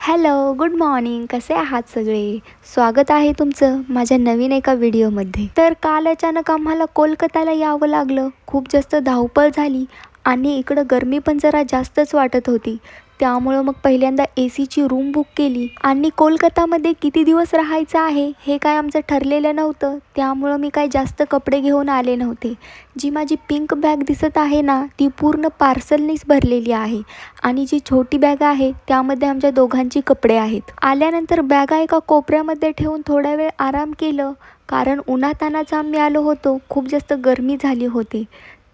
Hello, good morning. कसे आहात सगळे? स्वागत आहे तुमचं माझ्या नवीन एका व्हिडिओमध्ये. तर काल अचानक आम्हाला कोलकात्याला यावं लागलं. खूप जास्त धावपळ झाली आणि इकडं गरमी पण जरा जास्तच वाटत होती. त्यामुळं मग पहिल्यांदा एसीची रूम बुक केली आणि कोलकातामध्ये किती दिवस राहायचं आहे हे काय आमचं ठरलेलं नव्हतं. त्यामुळं मी काय जास्त कपडे घेऊन आले नव्हते. जी माझी पिंक बॅग दिसत आहे ना, ती पूर्ण पार्सलनीच भरलेली आहे आणि जी छोटी बॅग आहे त्यामध्ये आमच्या दोघांची कपडे आहेत. आल्यानंतर बॅगा एका कोपऱ्यामध्ये ठेवून थोडा वेळ आराम केलं, कारण उन्हातान्हाचं आम्ही आलो होतो. खूप जास्त गरमी झाली होती.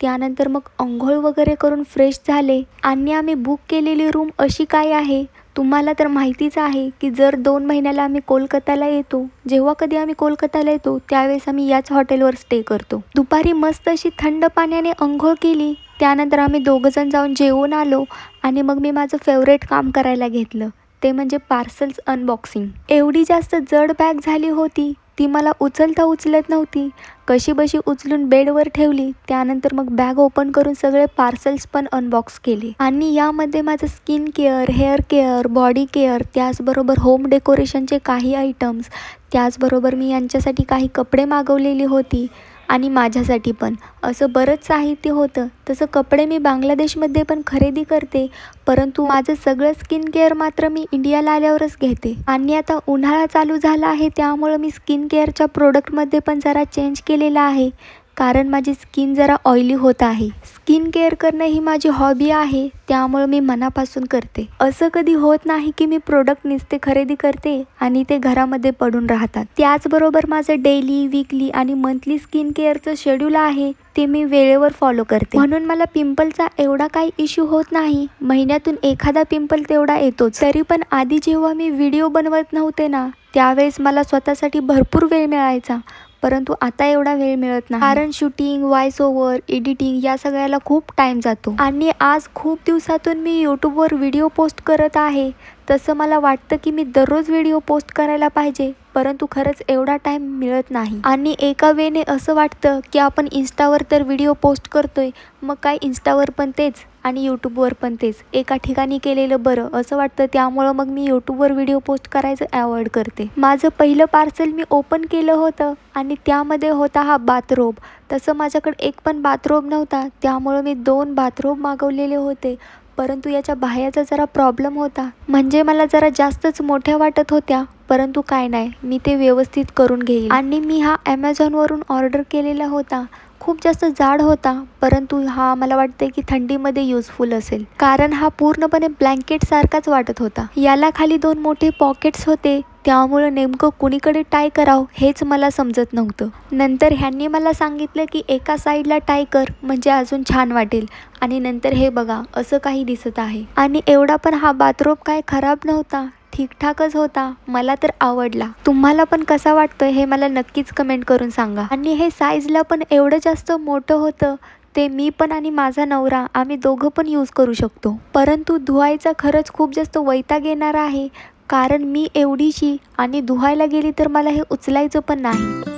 त्यानंतर मग अंघोळ वगैरे करून फ्रेश झाले आणि आम्ही बुक केलेली रूम अशी काय आहे, तुम्हाला तर माहितीच आहे की जर 2 महिन्याला आम्ही कोलकात्याला येतो, जेव्हा कधी आम्ही कोलकात्याला येतो त्यावेळेस आम्ही याच हॉटेलवर स्टे करतो. दुपारी मस्त अशी थंड पाण्याने अंघोळ केली. त्यानंतर आम्ही दोघंजण जाऊन जेवून आलो आणि मग मी माझं फेवरेट काम करायला घेतलं, ते म्हणजे पार्सल्स अनबॉक्सिंग. एवढी जास्त जड बॅग झाली होती, ती मला उचलता उचलत नव्हती. कशीबशी उचलून बेडवर ठेवली. त्यानंतर मग बॅग ओपन करून सगळे पार्सल्स पण अनबॉक्स केले आणि यामध्ये माझं skin care, hair care, body care, त्याचबरोबर होम डेकोरेशनचे काही आयटम्स, त्याचबरोबर मी यांच्यासाठी काही कपडे मागवलेली होती आणि माझ्यासाठी पण असं बरंच साहित्य होतं. तसं कपडे मी बांगलादेशमध्ये पण खरेदी करते, परंतु माझं सगळं स्किन केअर मात्र मी इंडियाला आल्यावरच घेते. आणि आता उन्हाळा चालू झाला आहे, त्यामुळं मी स्किन केअरच्या प्रोडक्टमध्ये पण जरा चेंज केलेला आहे, कारण माझी स्किन जरा ऑइली होत आहे. स्किन केअर करणं ही माझी हॉबी आहे, त्यामुळं मी मनापासून करते. असं कधी होत नाही की मी प्रोडक्ट नुसते खरेदी करते आणि ते घरामध्ये पडून राहतात. त्याचबरोबर माझं डेली, वीकली आणि मंथली स्किन केअरचं शेड्यूल आहे, ते मी वेळेवर फॉलो करते. म्हणून मला पिंपलचा एवढा काही इश्यू होत नाही. महिन्यातून एखादा पिंपल तेवढा येतोच. तरी पण आधी जेव्हा मी व्हिडिओ बनवत नव्हते ना, त्यावेळेस मला स्वतःसाठी भरपूर वेळ मिळायचा, परंतु आता एवढा वेळ मिळत नाही, कारण शूटिंग, व्हॉइस ओव्हर, एडिटिंग या सगळ्याला खूप टाईम जातो. आणि आज खूप दिवसातून मी यूट्यूबवर व्हिडिओ पोस्ट करत आहे. तसं मला वाटतं की मी दररोज व्हिडिओ पोस्ट करायला पाहिजे, परंतु खरंच एवढा टाईम मिळत नाही. आणि एका वेळेने असं वाटतं की आपण इन्स्टावर तर व्हिडिओ पोस्ट करतोय, मग काय इन्स्टावर पण तेच आणि यूट्यूबवर पण तेच, एका ठिकाणी केलेलं बरं असं वाटतं. त्यामुळं मग मी यूट्यूबवर व्हिडिओ पोस्ट करायचं अवॉइड करते. माझं पहिलं पार्सल मी ओपन केलं होतं आणि त्यामध्ये होता हा बाथरोब. तसं माझ्याकडे एक पण बाथरोब नव्हता, त्यामुळं मी 2 बाथरोब मागवलेले होते, परंतु याच्या बाह्याचा जरा प्रॉब्लेम होता, म्हणजे मला जरा जास्तच मोठ्या वाटत होत्या. परंतु काय नाही, मी ते व्यवस्थित करून घेईन. आणि मी हा ॲमेझॉनवरून ऑर्डर केलेला होता. खूप जास्त जाड होता, परंतु हा मला वाटते की थंडीमध्ये युजफुल असेल, कारण हा पूर्णपणे ब्लँकेटसारखाच वाटत होता. याला खाली 2 मोठे पॉकेट्स होते, त्यामुळं नेमकं कुणीकडे टाय करावं हेच मला समजत नव्हतं. नंतर ह्यांनी मला सांगितलं की एका साईडला टाय कर, म्हणजे अजून छान वाटेल. आणि नंतर हे बघा असं काही दिसत आहे. आणि एवढा पण हा बाथरोब काय खराब नव्हता, ठीकठाकच होता. मला तर आवडला. तुम्हाला पण कसा वाटतोय हे मला नक्कीच कमेंट करून सांगा. आणि हे साईजला पण एवढं जास्त मोठं होतं, ते मी पण आणि माझा नवरा आम्ही दोघं पण यूज करू शकतो. परंतु धुवायचा खरंच खूप जास्त वैताग येणार आहे, कारण मी एवढीशी आणि धुवायला गेली तर मला हे उचलायचं पण नाही.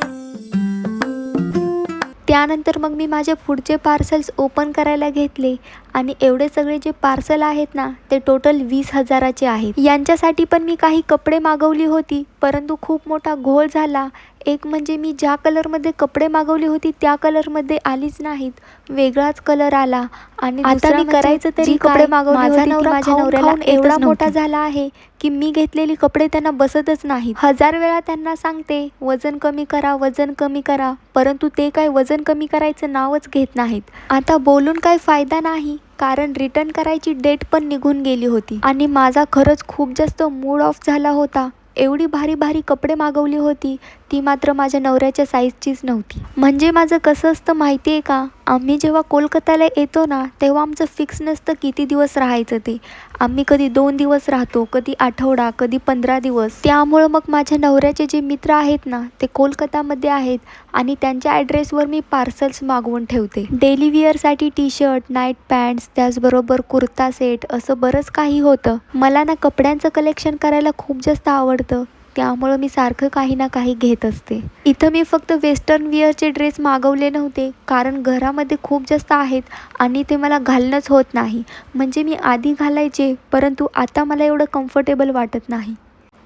त्यानंतर मग मी माझे पुढचे पार्सल्स ओपन करायला घेतले आणि एवढे सगळे जे पार्सल आहेत ना, ते टोटल 20,000चे आहेत. यांच्यासाठी पण मी काही कपडे मागवली होती, परंतु खूप मोठा घोळ झाला. एक म्हणजे मी ज्या कलरमध्ये कपडे मागवली होती त्या कलरमध्ये आलीच नाहीत, वेगळाच कलर आला. आणि आता मी करायचं तरी कपडे मागवले होते, माझ्या नवऱ्याला एवढा मोठा झाला आहे की मी घेतलेली कपडे त्यांना बसतच नाहीत. 1000 वेळा त्यांना सांगते वजन कमी करा, वजन कमी करा, परंतु ते काय वजन कमी करायचं नावच घेत नाहीत. आता बोलून काही फायदा नाही, कारण रिटर्न करायची डेट पण निघून गेली होती आणि माझा खरंच खूप जास्त मूड ऑफ झाला होता. एवढी भारी भारी कपडे मागवली होती, ती मात्र माझ्या नवऱ्याच्या साईजचीच नव्हती. म्हणजे माझं कसं असतं माहिती आहे का, आम्ही जेव्हा कोलकात्याला येतो ना, तेव्हा आमचं फिक्स नसतं किती दिवस राहायचं ते. आम्ही कधी 2 दिवस राहतो, कधी आठवडा, कधी 15 दिवस. त्यामुळं मग माझ्या नवऱ्याचे जे मित्र आहेत ना, ते कोलकातामध्ये आहेत आणि त्यांच्या ॲड्रेसवर मी पार्सल्स मागवून ठेवते. डेली वेअरसाठी टी शर्ट, नाईट पॅन्ट्स, त्याचबरोबर कुर्ता सेट, असं बरंच काही होतं. मला ना कपड्यांचं कलेक्शन करायला खूप जास्त आवडतं, त्यामुळं मी सारखं काही ना काही घेत असते. इथं मी फक्त वेस्टर्न विअरचे ड्रेस मागवले नव्हते, कारण घरामध्ये खूप जास्त आहेत आणि ते मला घालणंच होत नाही. म्हणजे मी आधी घालायचे, परंतु आता मला एवढं कम्फर्टेबल वाटत नाही.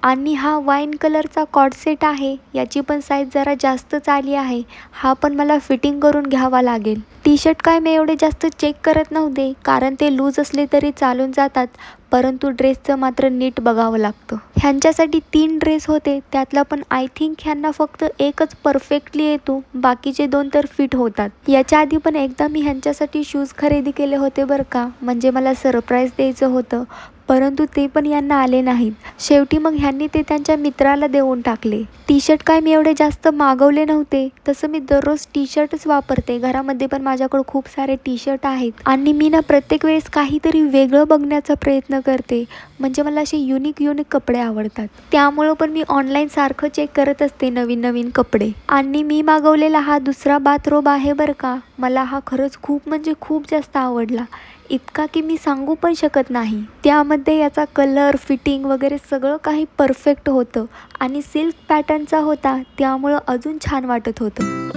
आणि हा वाईन कलरचा कॉर्ड सेट आहे, याची पण साईज जरा जास्तच आली आहे. हा पण मला फिटिंग करून घ्यावा लागेल. टी शर्ट काय मी एवढे जास्त चेक करत नव्हते, कारण ते लूज असले तरी चालून जातात, परंतु ड्रेसचं मात्र नीट बघावं लागतं. ह्यांच्यासाठी 3 ड्रेस होते, त्यातला पण आय थिंक ह्यांना फक्त एकच परफेक्टली येतो, बाकीचे 2 तर फिट होतात. याच्या आधी पण एकदा मी ह्यांच्यासाठी शूज खरेदी केले होते बरं का, म्हणजे मला सरप्राईज द्यायचं होतं, परंतु ते पण यांना आले नाहीत. शेवटी मग ह्यांनी ते त्यांच्या मित्राला देऊन टाकले. टी शर्ट काय मी एवढे जास्त मागवले नव्हते, तसं मी दररोज टी शर्टच वापरते. घरामध्ये पण माझ्याकडे खूप सारे टी शर्ट आहेत आणि मी ना प्रत्येक वेळेस काहीतरी वेगळं बघण्याचा प्रयत्न करते. म्हणजे मला असे युनिक कपडे आवडतात. त्यामुळं पण मी ऑनलाईन सारखं चेक करत असते नवीन कपडे. आणि मी मागवलेला हा दुसरा बाथरोब आहे बरं का. मला हा खरंच खूप म्हणजे खूप जास्त आवडला. इतका की मी सांगू पण शकत नाही. त्यामध्ये याचा कलर, फिटिंग वगैरे सगळं काही परफेक्ट होतं आणि सिल्क पॅटर्नचा होता, त्यामुळं अजून छान वाटत होतं.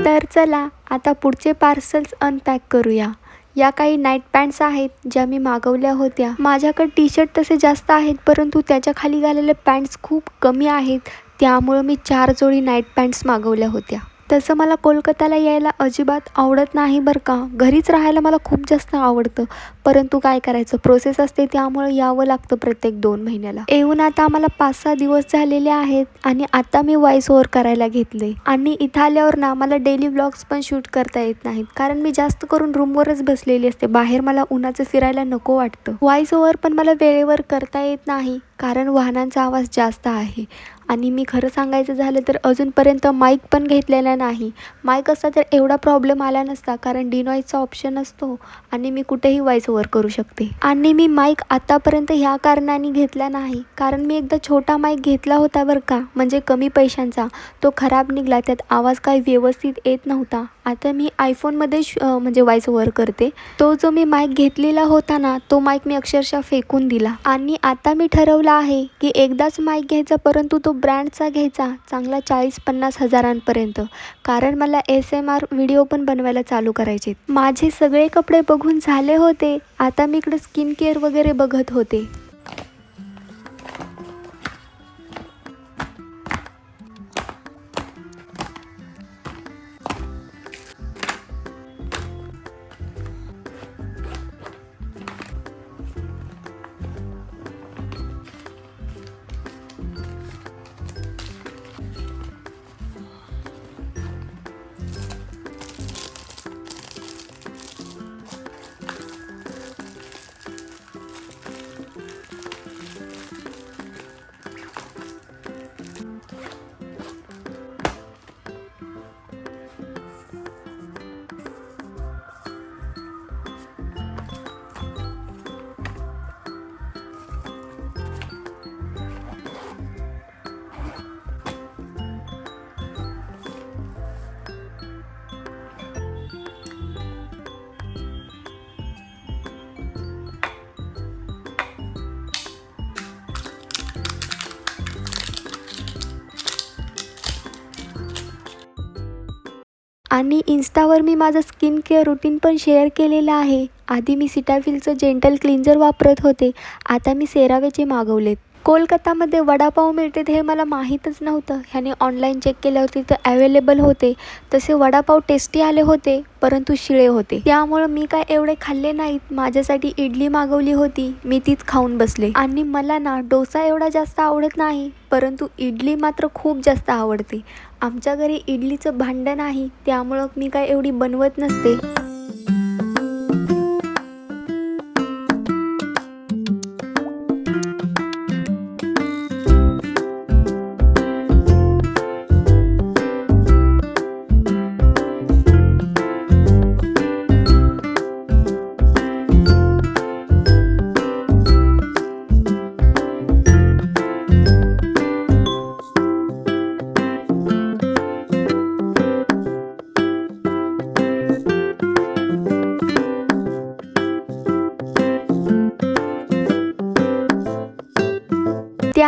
तर चला आता पुढचे पार्सल्स अनपॅक करूया. या काही नाईट पॅन्ट्स आहेत, ज्या मी मागवल्या होत्या. माझ्याकडे टी शर्ट तसे जास्त आहेत, परंतु त्याच्या खाली घालायला पॅन्ट्स खूप कमी आहेत, त्यामुळं मी 4 जोडी नाईट पॅन्ट्स मागवल्या होत्या. तसं मला कोलकात्याला यायला अजिबात आवडत नाही बरं का. घरीच राहायला मला खूप जास्त आवडतं, परंतु काय करायचं, प्रोसेस असते, त्यामुळं यावं लागतं प्रत्येक 2 महिन्याला. येऊन आता आम्हाला 5-6 दिवस झालेले आहेत आणि आता मी व्हॉइस ओव्हर करायला घेतले. आणि इथं आल्यावर ना मला डेली व्लॉग्स पण शूट करता येत नाहीत, कारण मी जास्त करून रूमवरच बसलेली असते. बाहेर मला उन्हाचं फिरायला नको वाटतं. व्हॉइस ओव्हर पण मला वेळेवर करता येत नाही, कारण वाहनांचा आवाज जास्त आहे. आणि मी खरं सांगायचं झालं तर अजूनपर्यंत माईक पण घेतलेला नाही. माईक असता तर एवढा प्रॉब्लेम आला नसता, कारण डिनॉईजचा ऑप्शन असतो आणि मी कुठेही व्हॉइस ओव्हर करू शकते. आणि मी माईक आतापर्यंत ह्या कारणाने घेतला नाही, कारण मी एकदा छोटा माईक घेतला होता बरं का, म्हणजे कमी पैशांचा. तो खराब निघाला, त्यात आवाज काही व्यवस्थित येत नव्हता. आता मी आयफोनमध्ये म्हणजे व्हॉइस ओव्हर करते. तो जो मी माईक घेतलेला होता ना, तो माईक मी अक्षरशः फेकून दिला. आणि आता मी ठरवलं आहे की एकदाच माईक घ्यायचा, परंतु तो ब्रँडचा घ्यायचा, चांगला 40-50 हजारांपर्यंत, कारण मला ASMR व्हिडिओ पण बनवायला चालू करायचे. माझे सगळे कपडे बघून झाले होते, आता मी इकडे स्किन केअर वगैरे बघत होते. आणि इन्स्टावर मी माझं स्किन केअर रुटीन पण शेअर केलेलं आहे. आधी मी सिटाफिलचं जेंटल क्लिन्झर वापरत होते, आता मी सेरावेचे मागवलेत. कोलकातामध्ये वडापाव मिळतात हे मला माहीतच नव्हतं. ह्याने ऑनलाईन चेक केल्यावरती तर अवेलेबल होते. तसे वडापाव टेस्टी आले होते, परंतु शिळे होते. त्यामुळं मी काय एवढे खाल्ले नाहीत. माझ्यासाठी इडली मागवली होती, मी तीच खाऊन बसले. आणि मला ना डोसा एवढा जास्त आवडत नाही, परंतु इडली मात्र खूप जास्त आवडते. आमच्या घरी इडलीचं भांडं नाही, त्यामुळं मी काय एवढी बनवत नसते.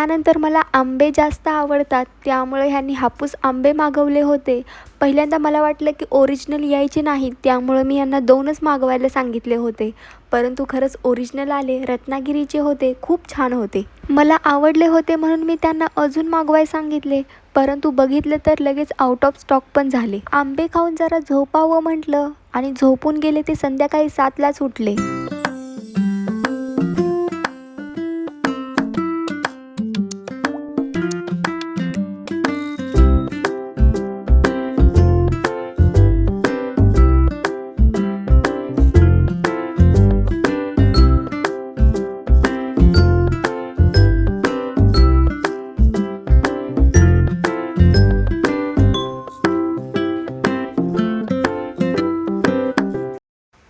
त्यानंतर मला आंबे जास्त आवडतात, त्यामुळे ह्यांनी हापूस आंबे मागवले होते. पहिल्यांदा मला वाटलं की ओरिजिनल यायचे नाहीत, त्यामुळं मी यांना 2च मागवायला सांगितले होते. परंतु खरंच ओरिजिनल आले, रत्नागिरीचे होते, खूप छान होते. मला आवडले होते म्हणून मी त्यांना अजून मागवायला सांगितले, परंतु बघितलं तर लगेच आउट ऑफ स्टॉक पण झाले. आंबे खाऊन जरा झोपावं म्हटलं आणि झोपून गेले ते संध्याकाळी 7लाच उठले.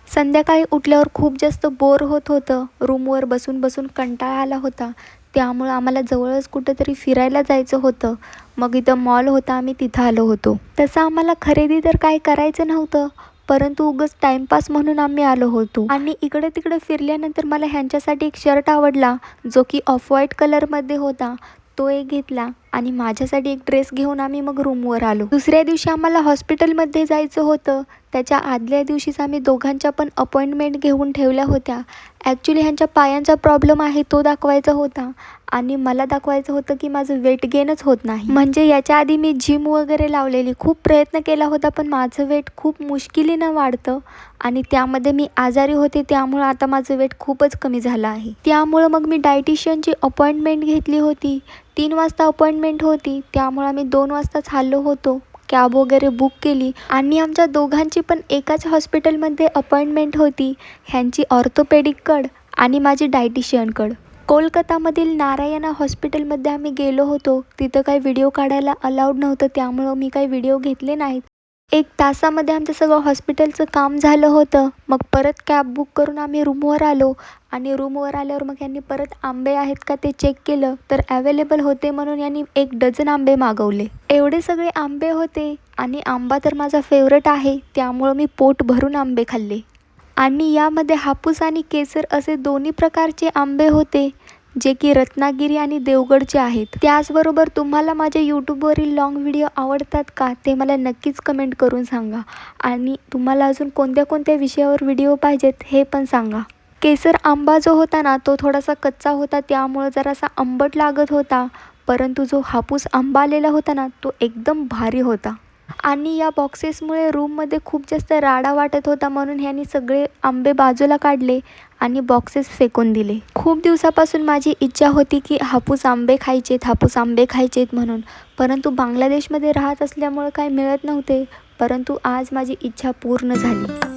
संध्याकाळी उठल्यावर खूप जास्त बोर होत होतं. रूमवर बसून बसून कंटाळा आला होता, त्यामुळं आम्हाला जवळच कुठंतरी फिरायला जायचं होतं. मग इथं मॉल होता, आम्ही तिथं आलो होतो. तसं आम्हाला खरेदी तर काही करायचं नव्हतं, परंतु उगाच टाईमपास म्हणून आम्ही आलो होतो. आणि इकडे तिकडे फिरल्यानंतर मला ह्यांच्यासाठी एक शर्ट आवडला, जो की ऑफ व्हाईट कलरमध्ये होता. तो एक घेतला आणि माझ्यासाठी एक ड्रेस घेऊन आम्ही मग रूमवर आलो. दुसऱ्या दिवशी आम्हाला हॉस्पिटलमध्ये जायचं होतं. त्याच्या आदल्या दिवशीच आम्ही दोघांच्या पण अपॉइंटमेंट घेऊन ठेवल्या होत्या. ॲक्च्युली ह्यांच्या पायांचा प्रॉब्लेम आहे, तो दाखवायचा होता आणि मला दाखवायचं होतं की माझं वेट गेनच होत नाही. म्हणजे याच्या आधी मी जिम वगैरे लावलेली, खूप प्रयत्न केला होता, पण माझं वेट खूप मुश्किलीनं वाढतं आणि त्यामध्ये मी आजारी होते, त्यामुळं आता माझं वेट खूपच कमी झालं आहे. त्यामुळं मग मी डायटिशियनची अपॉइंटमेंट घेतली होती. 3 वाजता अपॉइंटमेंट होती, त्यामुळं आम्ही 2 वाजताच आलो होतो. कॅब वगैरे बुक केली आणि आमच्या दोघांची पण एकाच हॉस्पिटलमध्ये अपॉइंटमेंट होती, ह्यांची ऑर्थोपेडिककडं आणि माझी डायटिशियनकडं. कोलकातामधील नारायणा हॉस्पिटलमध्ये आम्ही गेलो होतो. तिथं काही व्हिडिओ काढायला अलाउड नव्हतं, त्यामुळं मी काही व्हिडिओ घेतले नाहीत. 1 तासामध्ये आमचं सगळं हॉस्पिटलचं काम झालं होतं. मग परत कॅब बुक करून आम्ही रूमवर आलो आणि रूमवर आल्यावर मग यांनी परत आंबे आहेत का ते चेक केलं, तर अवेलेबल होते म्हणून यांनी 1 डझन आंबे मागवले. एवढे सगळे आंबे होते आणि आंबा तर माझा फेवरेट आहे, त्यामुळं मी पोट भरून आंबे खाल्ले. आणि यामध्ये हापूस आणि केसर असे दोन्ही प्रकारचे आंबे होते, जे की रत्नागिरी आणि देवगडचे आहेत. त्याचबरोबर तुम्हाला माझे यूट्यूबवरील लाँग व्हिडिओ आवडतात का, ते मला नक्कीच कमेंट करून सांगा. आणि तुम्हाला अजून कोणत्या कोणत्या विषयावर व्हिडिओ पाहिजेत हे पण सांगा. केसर आंबा जो होता ना, तो थोडासा कच्चा होता, त्यामुळं जरासा आंबट लागत होता. परंतु जो हापूस आंबा आलेला होता ना, तो एकदम भारी होता. आणि या बॉक्सेसमुळे रूममध्ये खूप जास्त राडा वाटत होता, म्हणून ह्यांनी सगळे आंबे बाजूला काढले आणि बॉक्सेस फेकून दिले. खूप दिवसापासून माझी इच्छा होती की हापूस आंबे खायचेत म्हणून, परंतु बांगलादेशमध्ये राहत असल्यामुळे काही मिळत नव्हते. परंतु आज माझी इच्छा पूर्ण झाली.